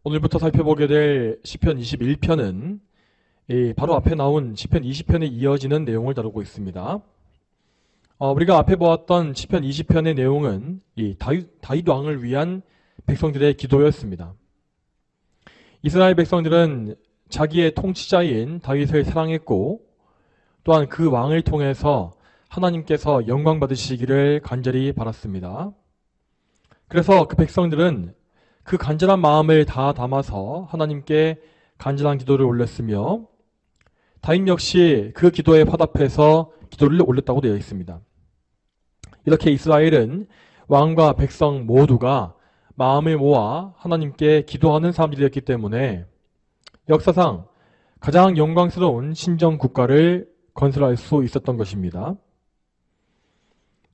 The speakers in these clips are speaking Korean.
오늘부터 살펴보게 될 시편 21편은 바로 앞에 나온 시편 20편에 이어지는 내용을 다루고 있습니다. 우리가 앞에 보았던 시편 20편의 내용은 이 다윗 왕을 위한 백성들의 기도였습니다. 이스라엘 백성들은 자기의 통치자인 다윗을 사랑했고 또한 그 왕을 통해서 하나님께서 영광 받으시기를 간절히 바랐습니다. 그래서 그 백성들은 그 간절한 마음을 다 담아서 하나님께 간절한 기도를 올렸으며 다윗 역시 그 기도에 화답해서 기도를 올렸다고 되어 있습니다. 이렇게 이스라엘은 왕과 백성 모두가 마음을 모아 하나님께 기도하는 사람들이었기 때문에 역사상 가장 영광스러운 신정 국가를 건설할 수 있었던 것입니다.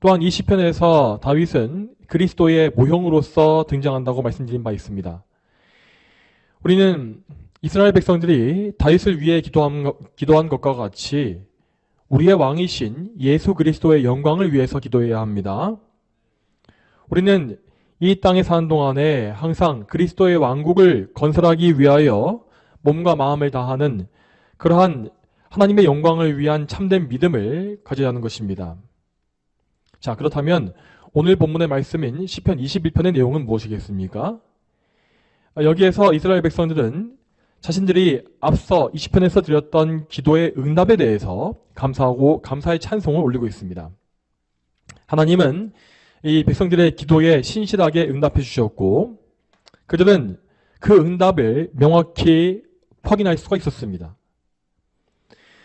또한 이 시편에서 다윗은 그리스도의 모형으로서 등장한다고 말씀드린 바 있습니다. 우리는 이스라엘 백성들이 다윗을 위해 기도한 것과 같이 우리의 왕이신 예수 그리스도의 영광을 위해서 기도해야 합니다. 우리는 이 땅에 사는 동안에 항상 그리스도의 왕국을 건설하기 위하여 몸과 마음을 다하는 그러한 하나님의 영광을 위한 참된 믿음을 가져야 하는 것입니다. 자, 그렇다면 오늘 본문의 말씀인 시편 21편의 내용은 무엇이겠습니까? 여기에서 이스라엘 백성들은 자신들이 앞서 20편에서 드렸던 기도의 응답에 대해서 감사하고 감사의 찬송을 올리고 있습니다. 하나님은 이 백성들의 기도에 신실하게 응답해 주셨고 그들은 그 응답을 명확히 확인할 수가 있었습니다.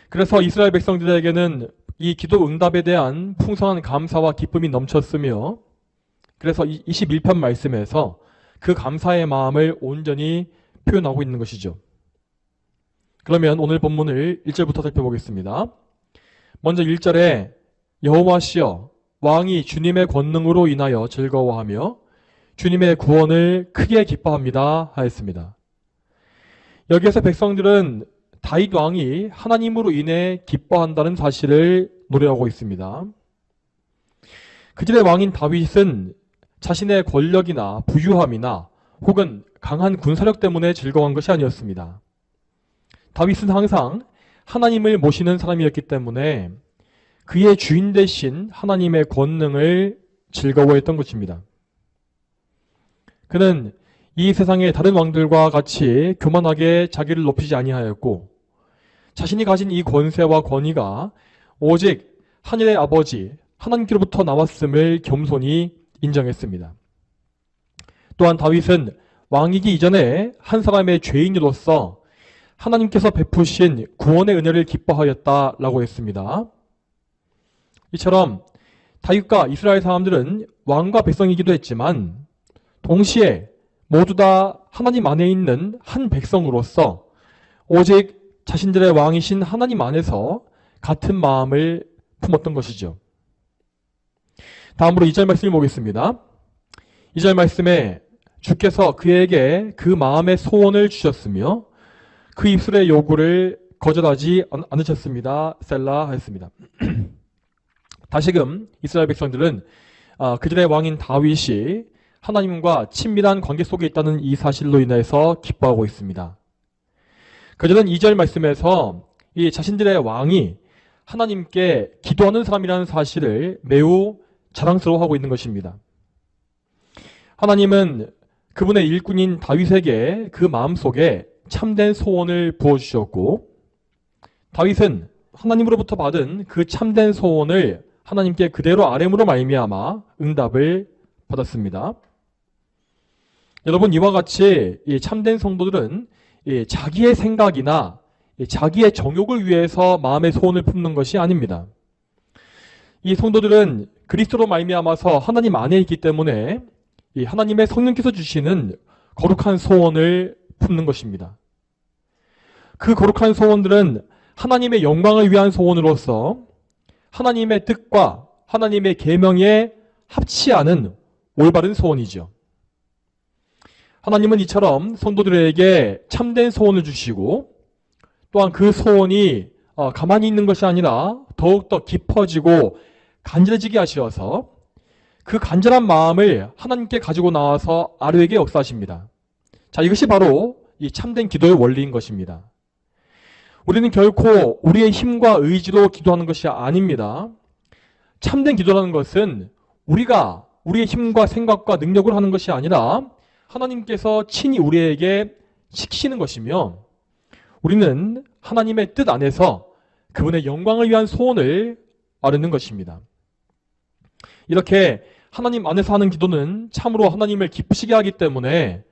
그래서 이스라엘 백성들에게는 이 기도 응답에 대한 풍성한 감사와 기쁨이 넘쳤으며 그래서 21편 말씀에서 그 감사의 마음을 온전히 표현하고 있는 것이죠. 그러면 오늘 본문을 1절부터 살펴보겠습니다. 먼저 1절에 여호와시여 왕이 주님의 권능으로 인하여 즐거워하며 주님의 구원을 크게 기뻐합니다 하였습니다. 여기에서 백성들은 다윗 왕이 하나님으로 인해 기뻐한다는 사실을 노래하고 있습니다. 그들의 왕인 다윗은 자신의 권력이나 부유함이나 혹은 강한 군사력 때문에 즐거워한 것이 아니었습니다. 다윗은 항상 하나님을 모시는 사람이었기 때문에 그의 주인 되신 하나님의 권능을 즐거워했던 것입니다. 그는 이 세상의 다른 왕들과 같이 교만하게 자기를 높이지 아니하였고 자신이 가진 이 권세와 권위가 오직 하늘의 아버지 하나님께로부터 나왔음을 겸손히 인정했습니다. 또한 다윗은 왕이기 이전에 한 사람의 죄인으로서 하나님께서 베푸신 구원의 은혜를 기뻐하였다라고 했습니다. 이처럼 다윗과 이스라엘 사람들은 왕과 백성이기도 했지만 동시에 모두 다 하나님 안에 있는 한 백성으로서 오직 자신들의 왕이신 하나님 안에서 같은 마음을 품었던 것이죠. 다음으로 2절 말씀을 보겠습니다. 2절 말씀에 주께서 그에게 그 마음의 소원을 주셨으며 그 입술의 요구를 거절하지 않으셨습니다. 셀라 하였습니다. 다시금 이스라엘 백성들은 그들의 왕인 다윗이 하나님과 친밀한 관계 속에 있다는 이 사실로 인해서 기뻐하고 있습니다. 그들은 2절 말씀에서 이 자신들의 왕이 하나님께 기도하는 사람이라는 사실을 매우 자랑스러워하고 있는 것입니다. 하나님은 그분의 일꾼인 다윗에게 그 마음속에 참된 소원을 부어주셨고 다윗은 하나님으로부터 받은 그 참된 소원을 하나님께 그대로 아뢰므로 말미암아 응답을 받았습니다. 여러분, 이와 같이 이 참된 성도들은 자기의 생각이나 자기의 정욕을 위해서 마음의 소원을 품는 것이 아닙니다. 이 성도들은 그리스도로 말미암아서 하나님 안에 있기 때문에 이 하나님의 성령께서 주시는 거룩한 소원을 품는 것입니다. 그 거룩한 소원들은 하나님의 영광을 위한 소원으로서 하나님의 뜻과 하나님의 계명에 합치하는 올바른 소원이죠. 하나님은 이처럼 성도들에게 참된 소원을 주시고 또한 그 소원이 가만히 있는 것이 아니라 더욱더 깊어지고 간절해지게 하셔서 그 간절한 마음을 하나님께 가지고 나와서 아뢰게 역사하십니다. 자, 이것이 바로 이 참된 기도의 원리인 것입니다. 우리는 결코 우리의 힘과 의지로 기도하는 것이 아닙니다. 참된 기도라는 것은 우리가 우리의 힘과 생각과 능력으로 하는 것이 아니라 하나님께서 친히 우리에게 시키시는 것이며, 우리는 하나님의 뜻 안에서 그분의 영광을 위한 소원을 아뢰는 것입니다. 이렇게 하나님 안에서 하는 기도는 참으로 하나님을 기쁘시게 하기 때문에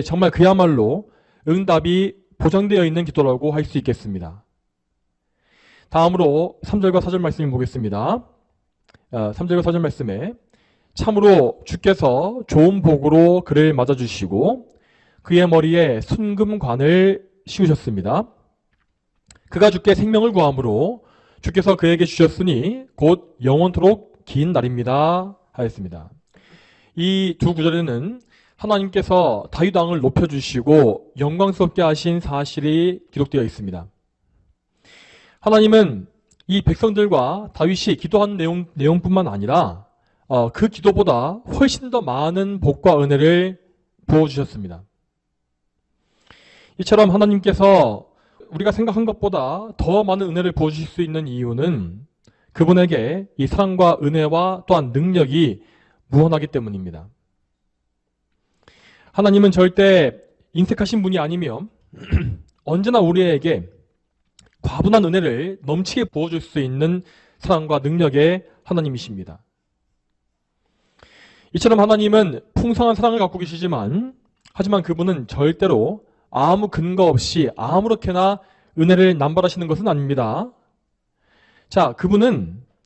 정말 그야말로 응답이 보장되어 있는 기도라고 할 수 있겠습니다. 다음으로 3절과 4절 말씀을 보겠습니다. 3절과 4절 말씀에 참으로 주께서 좋은 복으로 그를 맞아주시고 그의 머리에 순금관을 씌우셨습니다. 그가 주께 생명을 구함으로 주께서 그에게 주셨으니 곧 영원토록 긴 날입니다 하였습니다. 이 두 구절에는 하나님께서 다윗 왕을 높여주시고 영광스럽게 하신 사실이 기록되어 있습니다. 하나님은 이 백성들과 다윗이 기도한 내용뿐만 아니라 그 기도보다 훨씬 더 많은 복과 은혜를 부어주셨습니다. 이처럼 하나님께서 우리가 생각한 것보다 더 많은 은혜를 부어주실 수 있는 이유는 그분에게 이 사랑과 은혜와 또한 능력이 무한하기 때문입니다. 하나님은 절대 인색하신 분이 아니며 언제나 우리에게 과분한 은혜를 넘치게 부어줄 수 있는 사랑과 능력의 하나님이십니다. 이처럼 하나님은 풍성한 사랑을 갖고 계시지만 하지만 그분은 절대로 아무 근거 없이 아무렇게나 은혜를 남발하시는 것은 아닙니다. 자,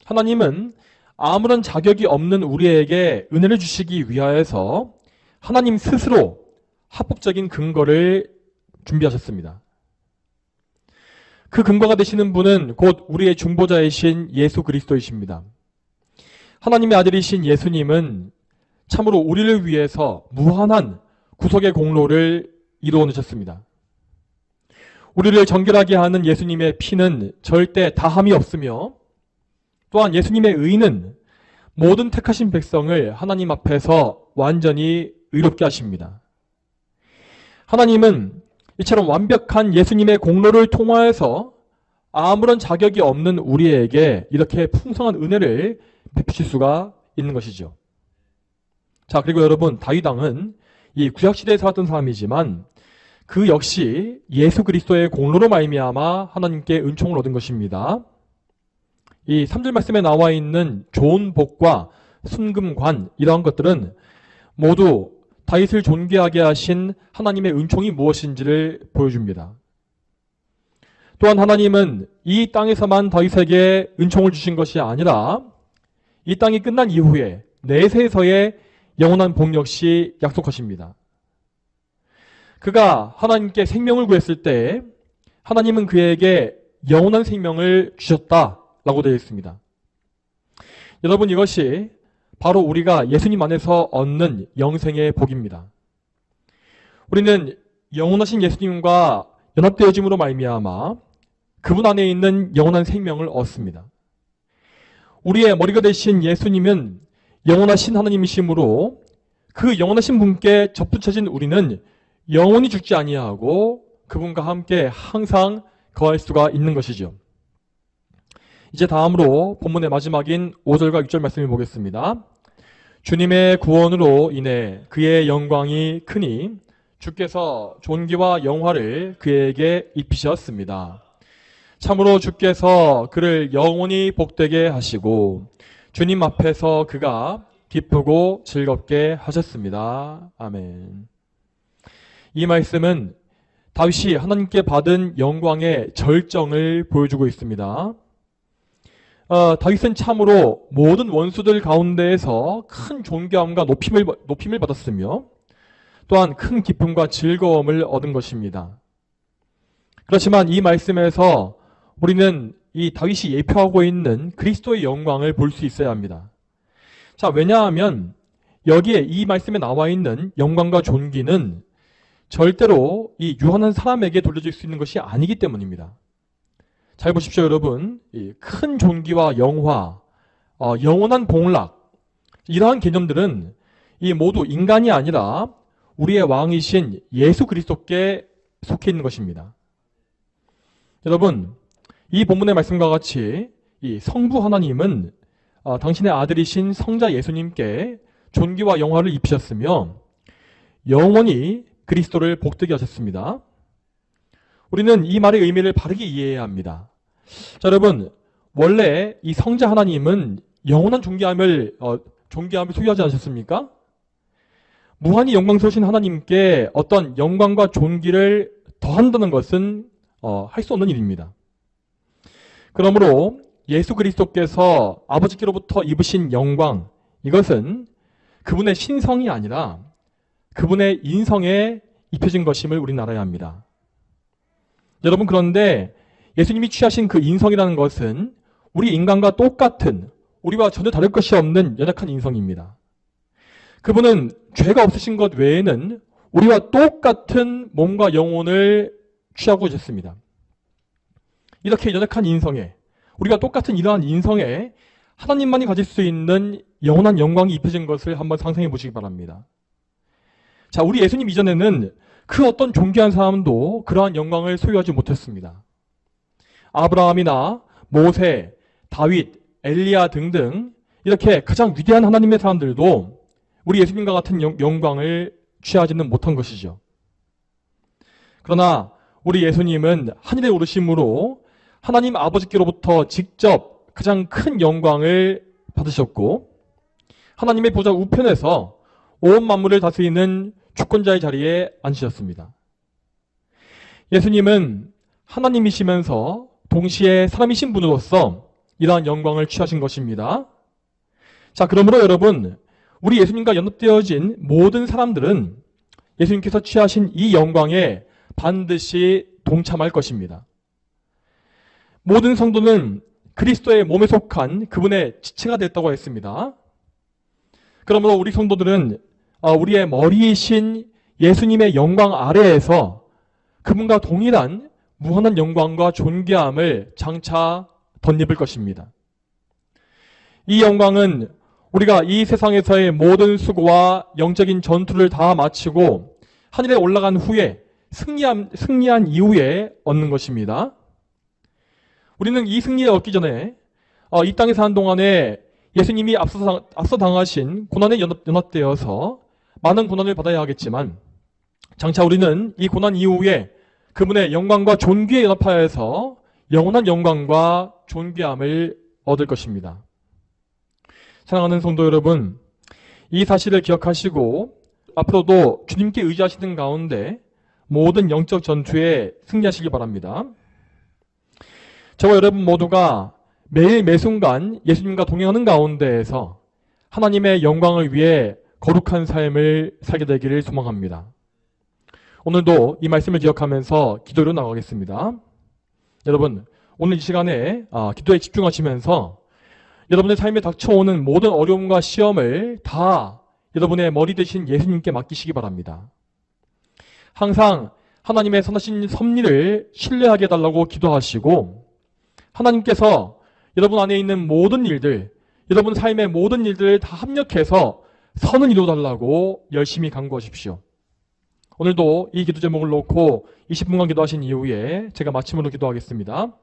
하나님은 아무런 자격이 없는 우리에게 은혜를 주시기 위하여서 하나님 스스로 합법적인 근거를 준비하셨습니다. 그 근거가 되시는 분은 곧 우리의 중보자이신 예수 그리스도이십니다. 하나님의 아들이신 예수님은 참으로 우리를 위해서 무한한 구속의 공로를 이루어내셨습니다. 우리를 정결하게 하는 예수님의 피는 절대 다함이 없으며 또한 예수님의 의는 모든 택하신 백성을 하나님 앞에서 완전히 의롭게 하십니다. 하나님은 이처럼 완벽한 예수님의 공로를 통하여서 아무런 자격이 없는 우리에게 이렇게 풍성한 은혜를 베푸실 수가 있는 것이죠. 자, 그리고 여러분, 다윗 왕은 이 구약시대에 살았던 사람이지만 그 역시 예수 그리스도의 공로로 말미암아 하나님께 은총을 얻은 것입니다. 이 3절 말씀에 나와 있는 좋은 복과 순금관, 이러한 것들은 모두 다윗을 존귀하게 하신 하나님의 은총이 무엇인지를 보여줍니다. 또한 하나님은 이 땅에서만 다윗에게 은총을 주신 것이 아니라 이 땅이 끝난 이후에 내세에서의 영원한 복 역시 약속하십니다. 그가 하나님께 생명을 구했을 때 하나님은 그에게 영원한 생명을 주셨다라고 되어 있습니다. 여러분, 이것이 바로 우리가 예수님 안에서 얻는 영생의 복입니다. 우리는 영원하신 예수님과 연합되어짐으로 말미암아 그분 안에 있는 영원한 생명을 얻습니다. 우리의 머리가 되신 예수님은 영원하신 하나님이시므로 그 영원하신 분께 접붙여진 우리는 영원히 죽지 아니하고 그분과 함께 항상 거할 수가 있는 것이죠. 이제 다음으로 본문의 마지막인 5절과 6절 말씀을 보겠습니다. 주님의 구원으로 인해 그의 영광이 크니 주께서 존귀와 영화를 그에게 입히셨습니다. 참으로 주께서 그를 영원히 복되게 하시고 주님 앞에서 그가 기쁘고 즐겁게 하셨습니다. 아멘. 이 말씀은 다윗이 하나님께 받은 영광의 절정을 보여주고 있습니다. 다윗은 참으로 모든 원수들 가운데에서 큰 존귀함과 높임을 받았으며 또한 큰 기쁨과 즐거움을 얻은 것입니다. 그렇지만 이 말씀에서 우리는 이 다윗이 예표하고 있는 그리스도의 영광을 볼 수 있어야 합니다. 자, 왜냐하면 여기에 이 말씀에 나와 있는 영광과 존귀는 절대로 이 유한한 사람에게 돌려질 수 있는 것이 아니기 때문입니다. 잘 보십시오, 여러분. 이 큰 존귀와 영화, 영원한 복락, 이러한 개념들은 이 모두 인간이 아니라 우리의 왕이신 예수 그리스도께 속해 있는 것입니다. 여러분, 이 본문의 말씀과 같이 이 성부 하나님은 당신의 아들이신 성자 예수님께 존귀와 영화를 입히셨으며 영원히 그리스도를 복되게 하셨습니다. 우리는 이 말의 의미를 바르게 이해해야 합니다. 자, 여러분, 원래 이 성자 하나님은 영원한 존귀함을 소유하지 않으셨습니까? 무한히 영광스러우신 하나님께 어떤 영광과 존귀를 더한다는 것은 할 수 없는 일입니다. 그러므로 예수 그리스도께서 아버지께로부터 입으신 영광, 이것은 그분의 신성이 아니라 그분의 인성에 입혀진 것임을 우리는 알아야 합니다. 여러분, 그런데 예수님이 취하신 그 인성이라는 것은 우리 인간과 똑같은, 우리와 전혀 다를 것이 없는 연약한 인성입니다. 그분은 죄가 없으신 것 외에는 우리와 똑같은 몸과 영혼을 취하고 계셨습니다. 이렇게 연약한 인성에, 우리가 똑같은 이러한 인성에 하나님만이 가질 수 있는 영원한 영광이 입혀진 것을 한번 상상해 보시기 바랍니다. 자, 우리 예수님 이전에는 그 어떤 존귀한 사람도 그러한 영광을 소유하지 못했습니다. 아브라함이나 모세, 다윗, 엘리야 등등 이렇게 가장 위대한 하나님의 사람들도 우리 예수님과 같은 영광을 취하지는 못한 것이죠. 그러나 우리 예수님은 하늘에 오르심으로 하나님 아버지께로부터 직접 가장 큰 영광을 받으셨고 하나님의 보좌 우편에서 온 만물을 다스리는 주권자의 자리에 앉으셨습니다. 예수님은 하나님이시면서 동시에 사람이신 분으로서 이러한 영광을 취하신 것입니다. 자, 그러므로 여러분, 우리 예수님과 연합되어진 모든 사람들은 예수님께서 취하신 이 영광에 반드시 동참할 것입니다. 모든 성도는 그리스도의 몸에 속한 그분의 지체가 됐다고 했습니다. 그러므로 우리 성도들은 우리의 머리이신 예수님의 영광 아래에서 그분과 동일한 무한한 영광과 존귀함을 장차 덧입을 것입니다. 이 영광은 우리가 이 세상에서의 모든 수고와 영적인 전투를 다 마치고 하늘에 올라간 후에 승리한 이후에 얻는 것입니다. 우리는 이 승리를 얻기 전에 이 땅에 사는 동안에 예수님이 앞서 당하신 고난에 연합되어서 많은 고난을 받아야 하겠지만 장차 우리는 이 고난 이후에 그분의 영광과 존귀에 연합하여서 영원한 영광과 존귀함을 얻을 것입니다. 사랑하는 성도 여러분, 이 사실을 기억하시고 앞으로도 주님께 의지하시는 가운데 모든 영적 전투에 승리하시기 바랍니다. 저와 여러분 모두가 매일 매순간 예수님과 동행하는 가운데에서 하나님의 영광을 위해 거룩한 삶을 살게 되기를 소망합니다. 오늘도 이 말씀을 기억하면서 기도로 나가겠습니다. 여러분, 오늘 이 시간에 기도에 집중하시면서 여러분의 삶에 닥쳐오는 모든 어려움과 시험을 다 여러분의 머리 대신 예수님께 맡기시기 바랍니다. 항상 하나님의 선하신 섭리를 신뢰하게 해달라고 기도하시고 하나님께서 여러분 안에 있는 모든 일들, 여러분 삶의 모든 일들을 다 합력해서 선을 이루어달라고 열심히 간구하십시오. 오늘도 이 기도 제목을 놓고 20분간 기도하신 이후에 제가 마침으로 기도하겠습니다.